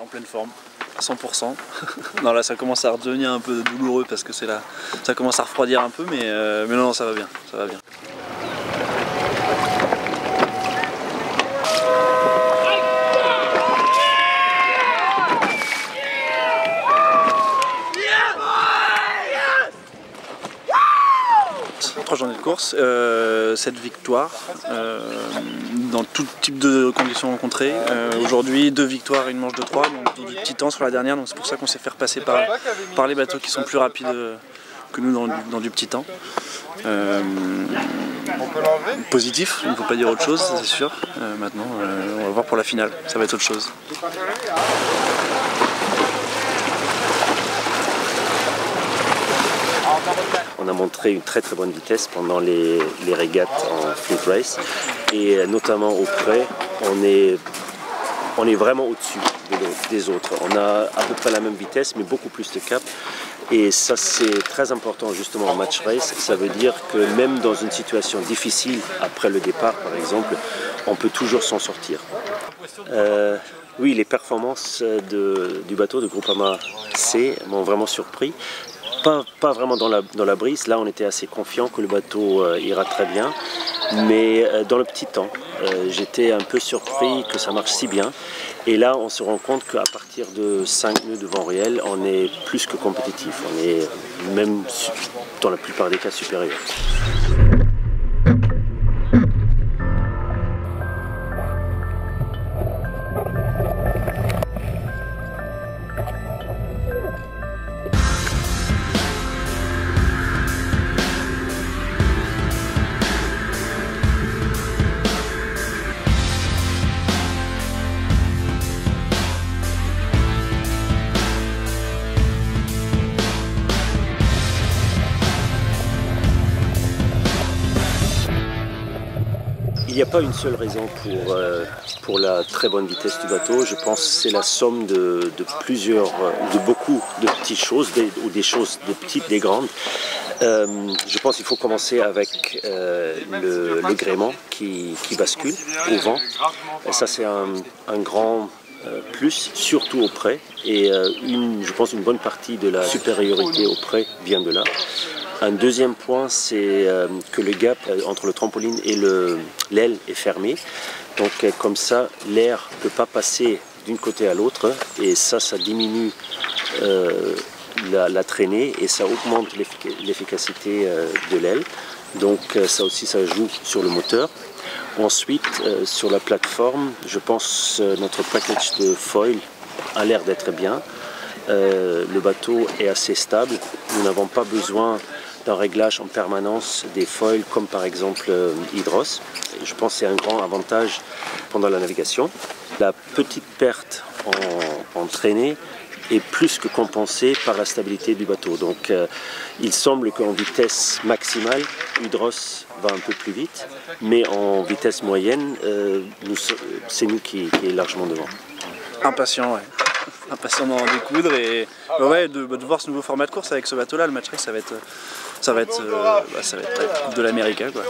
en pleine forme, à 100%. Non, là ça commence à redevenir un peu douloureux parce que c'est là, ça commence à refroidir un peu, mais non, ça va bien, ça va bien. Trois journées de course, 7 victoires dans tout type de conditions rencontrées. Aujourd'hui 2 victoires et une manche de 3, donc du petit temps sur la dernière, donc c'est pour ça qu'on s'est fait repasser par les bateaux qui sont plus rapides que nous dans du petit temps. Positif, il ne faut pas dire autre chose, c'est sûr. Maintenant on va voir pour la finale, ça va être autre chose. On a montré une très bonne vitesse pendant les régates en fleet race et notamment au près, on est vraiment au-dessus des autres. On a à peu près la même vitesse mais beaucoup plus de cap et ça c'est très important justement en match race. Ça veut dire que même dans une situation difficile après le départ par exemple, on peut toujours s'en sortir. Oui, les performances du bateau de Groupama C m'ont vraiment surpris. Pas vraiment dans la brise, là on était assez confiant que le bateau ira très bien, mais dans le petit temps, j'étais un peu surpris que ça marche si bien. Et là on se rend compte qu'à partir de 5 nœuds de vent réel, on est plus que compétitif, on est même dans la plupart des cas supérieur. Il n'y a pas une seule raison pour la très bonne vitesse du bateau. Je pense que c'est la somme de beaucoup de petites choses, ou des choses des petites, des grandes. Je pense qu'il faut commencer avec le gréement qui bascule au vent. Et ça c'est un grand plus, surtout au près. Et je pense une bonne partie de la supériorité au près vient de là. Un deuxième point, c'est que le gap entre le trampoline et l'aile est fermé. Donc comme ça, l'air ne peut pas passer d'un côté à l'autre et ça diminue la traînée et ça augmente l'efficacité de l'aile. Donc ça aussi, ça joue sur le moteur. Ensuite, sur la plateforme, je pense notre package de foil a l'air d'être bien. Le bateau est assez stable. Nous n'avons pas besoin d'un réglage en permanence des foils comme par exemple Hydros. Je pense que c'est un grand avantage pendant la navigation. La petite perte en traînée est plus que compensée par la stabilité du bateau. Donc il semble qu'en vitesse maximale, Hydros va un peu plus vite, mais en vitesse moyenne, c'est nous qui est largement devant. Impatient, ouais. Impatient d'en découdre et ouais, de voir ce nouveau format de course avec ce bateau là, le match race ça va être la Coupe de l'Amérique quoi.